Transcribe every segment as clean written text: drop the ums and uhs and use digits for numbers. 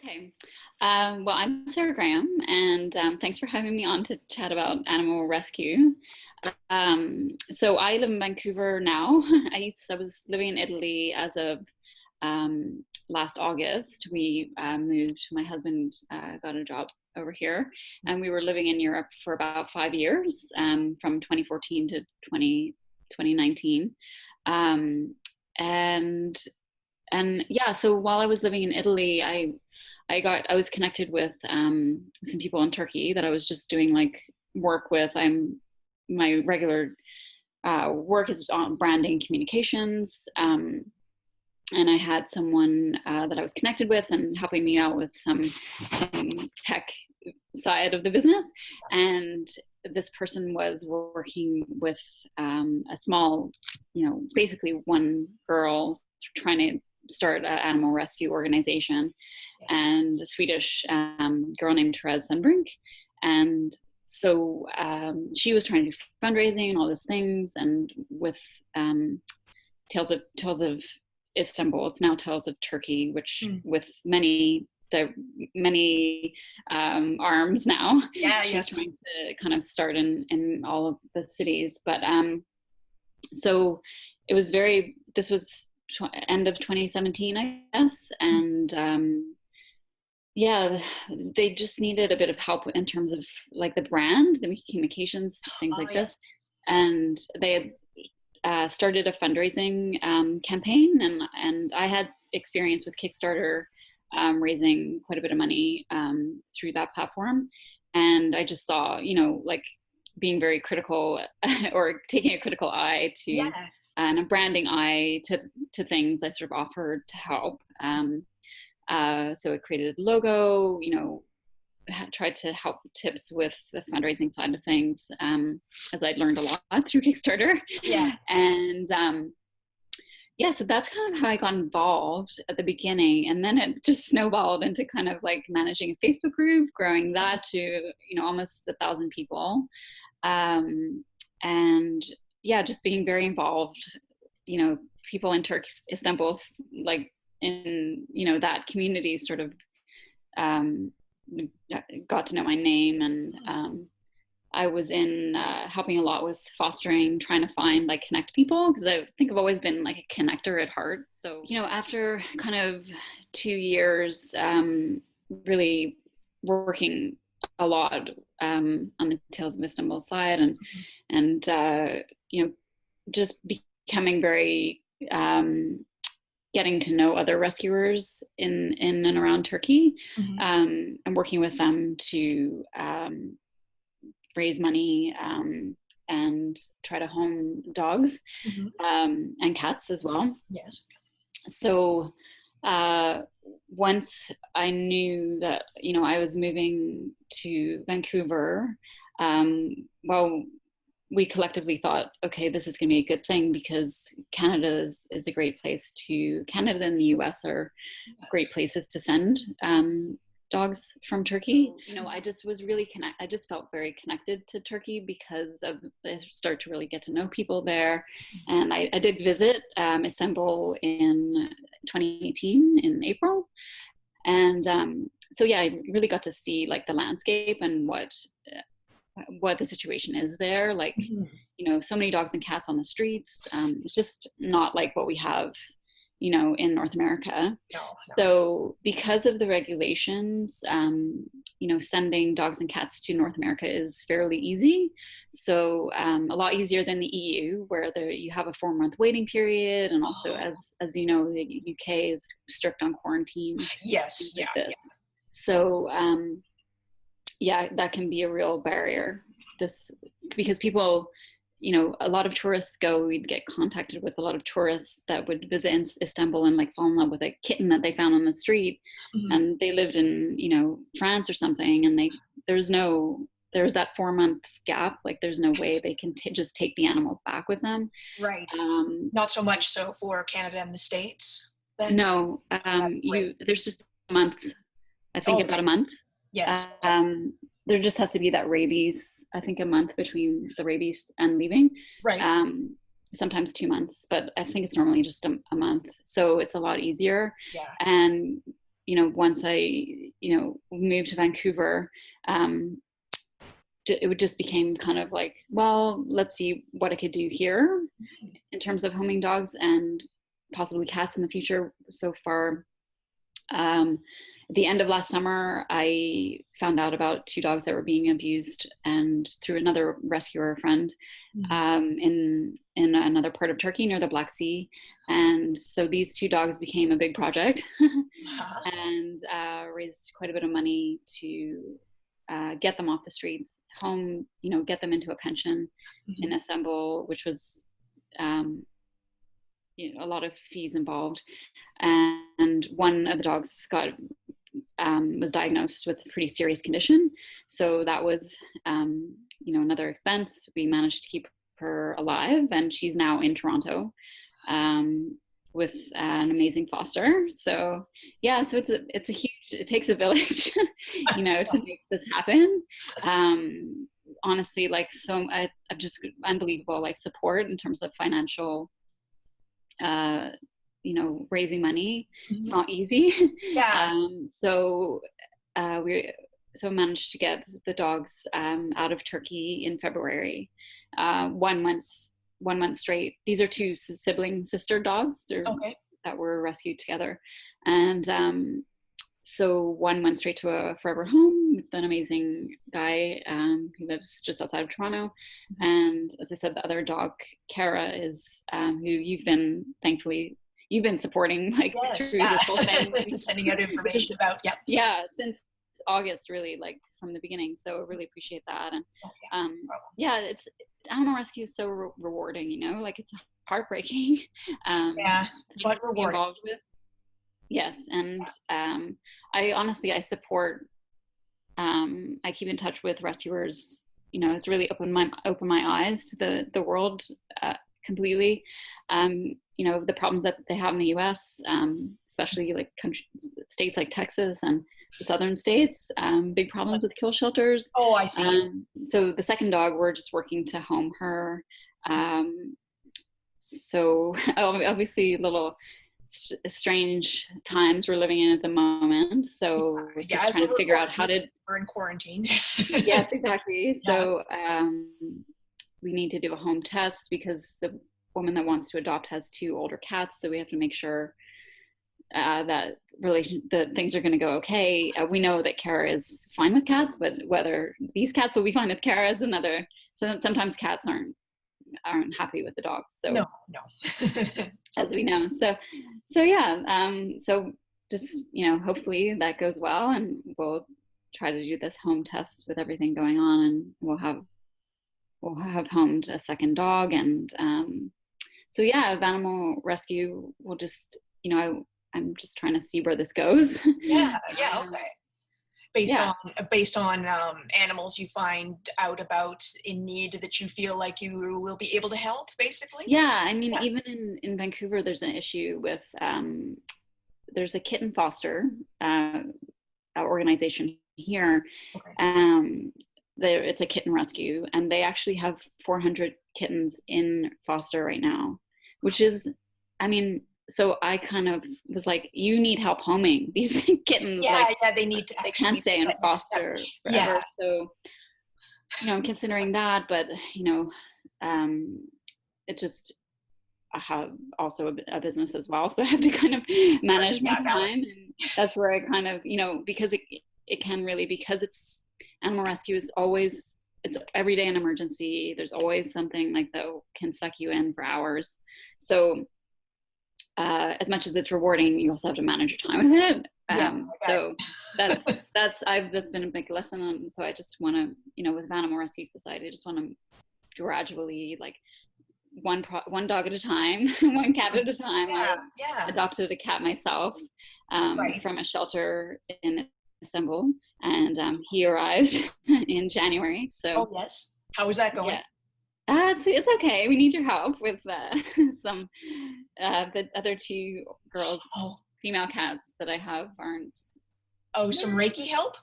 Okay. Well, I'm Sarah Graham, and thanks for having me on to chat about animal rescue. So I live in Vancouver now. I was living in Italy as of last August. We moved. My husband got a job over here, and we were living in Europe for about 5 years, from 2014 to 2019. Um, and and yeah, so while I was living in Italy, I was connected with some people in Turkey that I was just doing like work with. My regular work is on branding communications, and I had someone that I was connected with and helping me out with some tech side of the business. And this person was working with a small, basically one girl trying to start an animal rescue organization, Yes. and a Swedish girl named Therese Sundbrink. And so she was trying to do fundraising and all those things. And with Tales of Istanbul, it's now Tales of Turkey, which Mm. with many arms now. Yeah, She's yes. trying to kind of start in all of the cities. But so it was this was end of 2017, I guess. And yeah, they just needed a bit of help in terms of like the brand, the communications, things Oh, like this. yes. And they had started a fundraising campaign, and I had experience with Kickstarter, raising quite a bit of money through that platform. And I just saw, like being very critical or taking a critical eye to Yeah. and a branding eye to things. I sort of offered to help. So it created a logo, tried to help tips with the fundraising side of things, as I'd learned a lot through Kickstarter. Yeah. And yeah, so that's kind of how I got involved at the beginning. And then it just snowballed into kind of like managing a Facebook group, growing that to, almost 1,000 people. And yeah, just being very involved, people in Turkey, Istanbul, like in, that community sort of um, got to know my name. And I was in helping a lot with fostering, trying to find like connect people, because I think I've always been like a connector at heart. So, after kind of 2 years, really working a lot on the Tales of Istanbul side, and just becoming very getting to know other rescuers in and around Turkey, Hmm. and working with them to raise money, and try to home dogs, Hmm. and cats as well. Yes. So once I knew that, I was moving to Vancouver, well, we collectively thought, okay, this is going to be a good thing, because is a great place Canada and the US are great Yes. places to send dogs from Turkey. I just was really I just felt very connected to Turkey because I started to really get to know people there. And I did visit Istanbul in 2018 in April. And so yeah, I really got to see like the landscape and what the situation is there. Like, Hmm. so many dogs and cats on the streets. It's just not like what we have, in North America. No, no. So because of the regulations, sending dogs and cats to North America is fairly easy. So a lot easier than the EU, where you have a 4-month waiting period, and also, Oh, as you know, the UK is strict on quarantine, yes. things Yeah. like this. Yeah. So yeah, that can be a real barrier. Because people, a lot of tourists we'd get contacted with a lot of tourists that would visit in Istanbul and like fall in love with a kitten that they found on the street, Hmm. and they lived in, France or something, and there's that 4-month gap. Like there's no way they can just take the animal back with them. Right. Um, Not so much so for Canada and the States, then. no, That's great. there's just a month, I think about Okay. a month. Yes. There just has to be that rabies, I think a month between the rabies and leaving. Right. Sometimes 2 months, but I think it's normally just a month. So it's a lot easier. Yeah. And once I, moved to Vancouver, it would just became kind of like, well, let's see what I could do here in terms of homing dogs and possibly cats in the future. So far, at the end of last summer, I found out about two dogs that were being abused, and through another rescuer friend, in another part of Turkey near the Black Sea. And so these two dogs became a big project, and raised quite a bit of money to get them off the streets, home, get them into a pension in Istanbul, which was a lot of fees involved. And one of the dogs was diagnosed with a pretty serious condition. So that was, another expense. We managed to keep her alive, and she's now in Toronto with an amazing foster. So yeah, so it's a huge, it takes a village, to make this happen. Honestly, like, I'm just unbelievable, like, support in terms of financial, raising money. It's not easy. Yeah. So managed to get the dogs out of Turkey in February, 1 month straight. These are two sibling sister dogs that were rescued together. And so 1 month straight to a forever home with an amazing guy who lives just outside of Toronto. And as I said, the other dog, Kara, is who you've been supporting, like, through this whole thing. Sending out information about, since August, really, like, from the beginning. So I really appreciate that. And it's animal rescue is so rewarding, like, it's heartbreaking. But rewarding. Involved with. Yes, and I support. I keep in touch with rescuers. It's really opened my eyes to the world completely. The problems that they have in the U.S., especially like states like Texas and the southern states, big problems with kill shelters. Oh, I see. So the second dog, we're just working to home her. So obviously, little strange times we're living in at the moment. So we're just trying to figure out how to. We're in quarantine. Yes, exactly. So we need to do a home test because the woman that wants to adopt has two older cats. So we have to make sure that things are going to go okay. We know that Kara is fine with cats, but whether these cats will be fine with Kara is another. So sometimes cats aren't happy with the dogs. So no. As we know. So yeah. So just, hopefully that goes well, and we'll try to do this home test with everything going on, and we'll have homed a second dog. And so yeah, of animal rescue, we'll just, I'm just trying to see where this goes. Okay. Based on animals you find out about in need that you feel like you will be able to help, basically. Even in Vancouver, there's an issue with there's a kitten foster organization here. It's a kitten rescue, and they actually have 400 kittens in foster right now, which is, so I kind of was like, you need help homing these kittens. They need to. They can't stay in foster forever. So, I'm considering that, but it just, I have also a business as well, so I have to kind of manage my time, and that's where I kind of, because it can really, because it's animal rescue is always, it's every day an emergency. There's always something like that can suck you in for hours. So as much as it's rewarding, you also have to manage your time with it. So that's been a big lesson. And so I just want to, with Animal Rescue Society, I just want to gradually, like, one dog at a time, one cat at a time. I adopted a cat myself from a shelter in Istanbul, and he arrived in January. So how is that going? It's okay. We need your help with some the other two girls, female cats that I have aren't. Some Reiki help?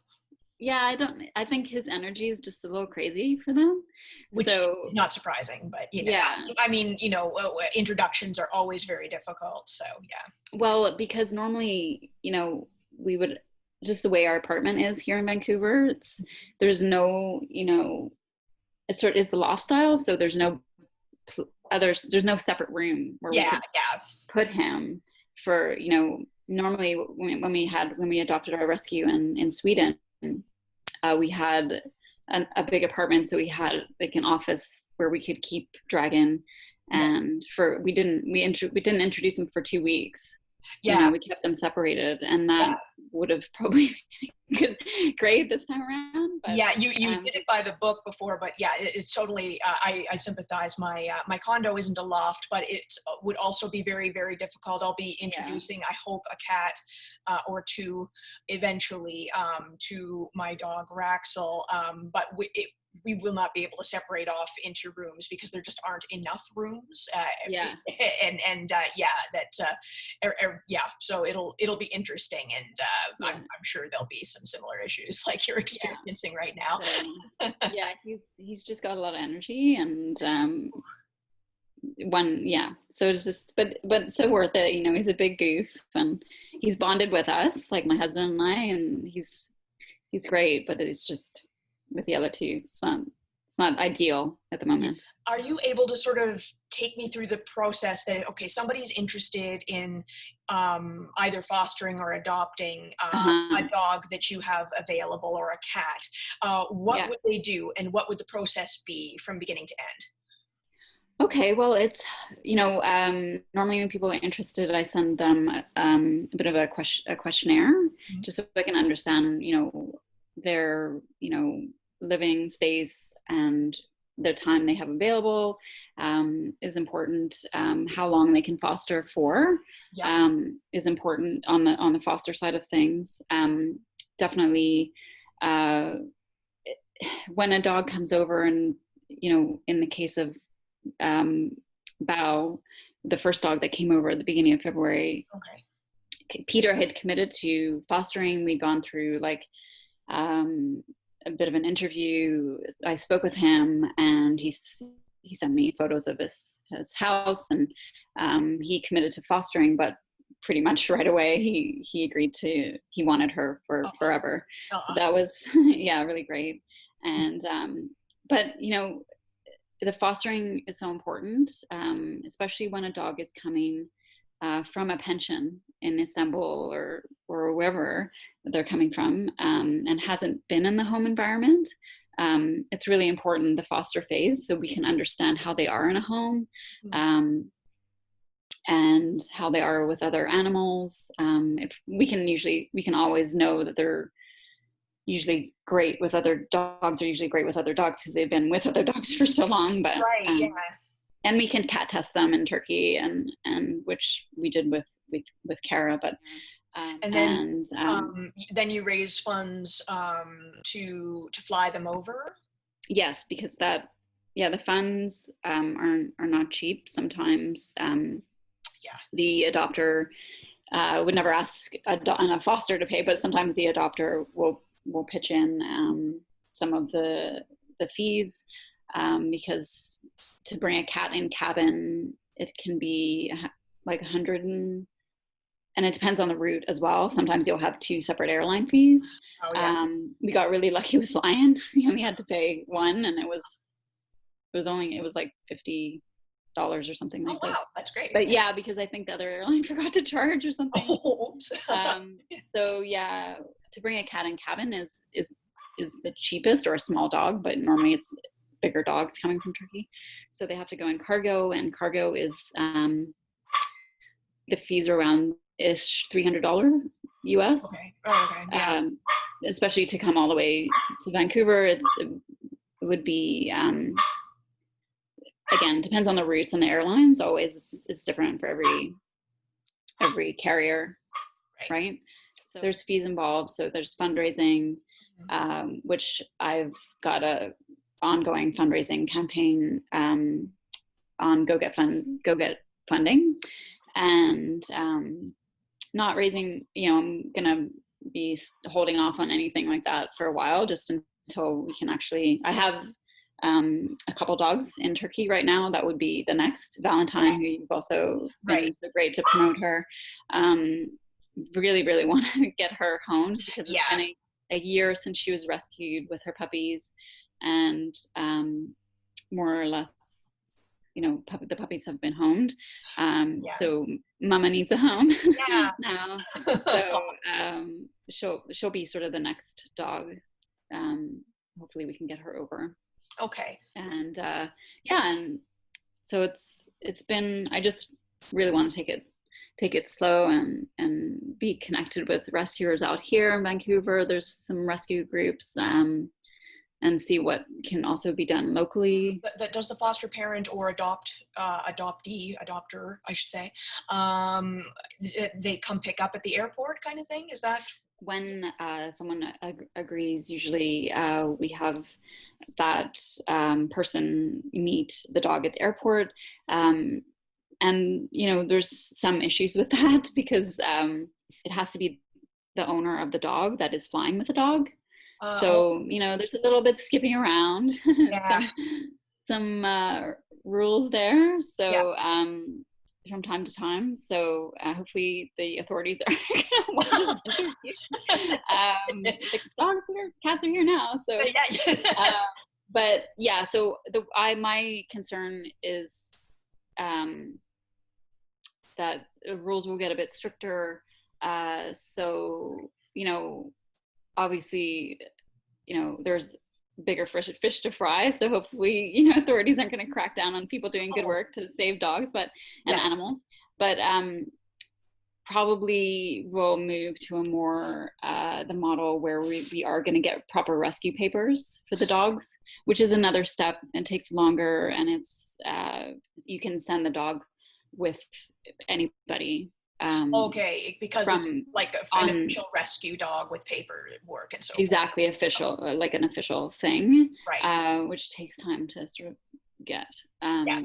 Yeah, I think his energy is just a little crazy for them. Which is not surprising, but introductions are always very difficult. So yeah. Well, because normally, we would, just the way our apartment is here in Vancouver, there's no, it's the loft style, so there's no separate room where we Yeah, could yeah. put him for, normally when we adopted our rescue in Sweden, we had a big apartment, so we had like an office where we could keep Dragon, Yeah. and we didn't introduce him for 2 weeks. Yeah. We kept them separated, and that Yeah. would have probably been great this time around. But Yeah, you did it by the book before, but yeah, it's totally. I sympathize. My condo isn't a loft, but it would also be very, very difficult. I'll be introducing, I hope, a cat or two eventually to my dog Raxel, but we will not be able to separate off into rooms because there just aren't enough rooms. yeah, And yeah, that yeah. So it'll be interesting, and yeah, I'm sure there'll be some similar issues like you're yeah. experiencing right now. So, yeah, he's just got a lot of energy, and so it's just, but so worth it. He's a big goof, and he's bonded with us, like my husband and I, and he's great, but it's just with the other two, it's not ideal at the moment. Are you able to sort of take me through the process that, okay, somebody's interested in either fostering or adopting a dog that you have available, or a cat? What would they do, and what would the process be from beginning to end? Okay, well, it's, normally when people are interested, I send them a bit of a questionnaire, Mm-hmm. just so I can understand, their, living space, and the time they have available is important. How long they can foster for is important on the foster side of things. Definitely, when a dog comes over, and in the case of Bao, the first dog that came over at the beginning of February. Okay. Peter had committed to fostering. We'd gone through like a bit of an interview. I spoke with him, and he sent me photos of his house, and he committed to fostering, but pretty much right away he agreed he wanted her for forever. So that was really great. And but the fostering is so important, especially when a dog is coming from a pension in Istanbul or wherever they're coming from, and hasn't been in the home environment. It's really important, the foster phase, so we can understand how they are in a home, and how they are with other animals. If we can always know that they're usually great with other dogs, are usually great with other dogs because they've been with other dogs for so long. But and we can cat test them in Turkey, and which we did with Kara. But and then you raise funds to fly them over. Yes, because the funds are not cheap. Sometimes the adopter would never ask a foster to pay, but sometimes the adopter will pitch in some of the fees, because to bring a cat in cabin, it can be like 100, and it depends on the route as well. Sometimes you'll have 2 separate airline fees. We got really lucky with Lion. We only had to pay one, and it was like $50 or something like that. Wow, that's great. But because I think the other airline forgot to charge or something. So to bring a cat in cabin is the cheapest, or a small dog, but normally it's bigger dogs coming from Turkey. So they have to go in cargo, and cargo is the fees are around $300 US. Okay. Okay. Yeah. Especially to come all the way to Vancouver, it would be again, depends on the routes and the airlines. Always it's different for every carrier, right? So there's fees involved. So there's fundraising, which I've got a ongoing fundraising campaign on Go Get Funding, and not raising. I'm gonna be holding off on anything like that for a while, just until we can actually. I have a couple dogs in Turkey right now. That would be the next Valentine, who you've also been so great to promote her. really, really want to get her homed because it's Yeah, been a year since she was rescued with her puppies, and more or less, the puppies have been homed. yeah, So Mama needs a home yeah. now. So she'll be sort of the next dog. Um, Hopefully we can get her over. Okay. And yeah, and so it's been, I just really want to take it slow and be connected with rescuers out here in Vancouver. There's some rescue groups, and see what can also be done locally. Does the foster parent or adopter, I should say, they come pick up at the airport kind of thing? Is that? When someone agrees, usually we have that person meet the dog at the airport. And there's some issues with that because it has to be the owner of the dog that is flying with the dog. Oh, So there's a little bit skipping around, yeah, some rules there. yeah. So from time to time. So hopefully the authorities are going to watch this interview. The dogs here, cats are here now. So, Yeah. but yeah. So my concern is that the rules will get a bit stricter. So obviously, there's bigger fish to fry. So hopefully, authorities aren't going to crack down on people doing good Oh, work to save dogs, and yeah. animals. But probably we'll move to a more the model where we are going to get proper rescue papers for the dogs, which is another step and takes longer. And it's you can send the dog with anybody. Okay, because it's From like an on official rescue dog with paperwork and so forth. exactly official, like an official thing, Right. which takes time to sort of get. Yeah.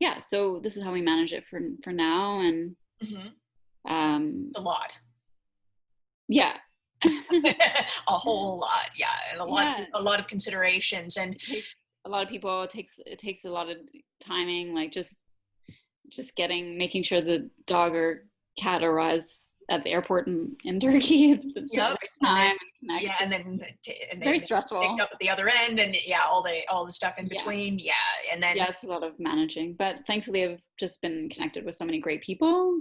Yeah, so this is how we manage it for now, and Hmm. um, A lot. yeah, A whole lot. Yeah, and yeah. a lot of considerations. And It takes a lot of people. It takes a lot of timing, like just making sure the dog or cat arrives at the airport in Turkey at the yep, right and then time and yeah, connects. and It's then very they picked stressful. up at the other end, and yeah, all the stuff in Yeah, between. Yeah, and then yeah, it's a lot of managing, but thankfully I've just been connected with so many great people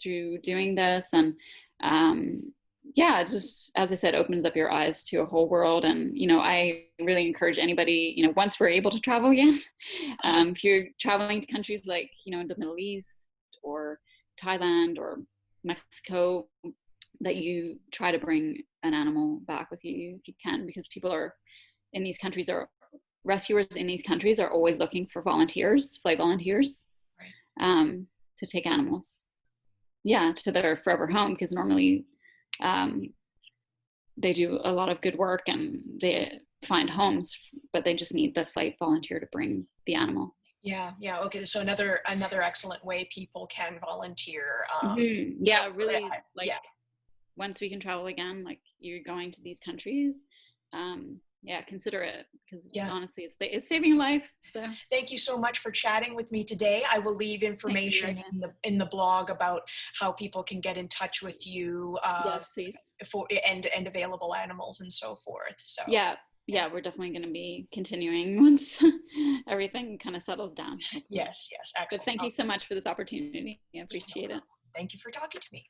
through doing this, and um, yeah, it just, as I said, opens up your eyes to a whole world. And I really encourage anybody, once we're able to travel again, if you're traveling to countries like the Middle East or Thailand or Mexico, that you try to bring an animal back with you if you can, because people are in these countries are rescuers in these countries are always looking for volunteers, flight volunteers, right. to take animals, yeah, to their forever home, because normally um, they do a lot of good work and they find homes, but they just need the flight volunteer to bring the animal. Yeah, yeah. Okay, so another excellent way people can volunteer. You Yeah, really, like yeah, once we can travel again, like you're going to these countries, yeah, consider it, because yeah. honestly, it's saving a life. So Thank you so much for chatting with me today. I will leave thank you information again. in the blog about how people can get in touch with you Yes, please. for and available animals and so forth. So Yeah, yeah, yeah, we're definitely going to be continuing once everything kind of settles down, hopefully. yes, But excellent. thank you so much for this opportunity. I appreciate it. Thank you for talking to me.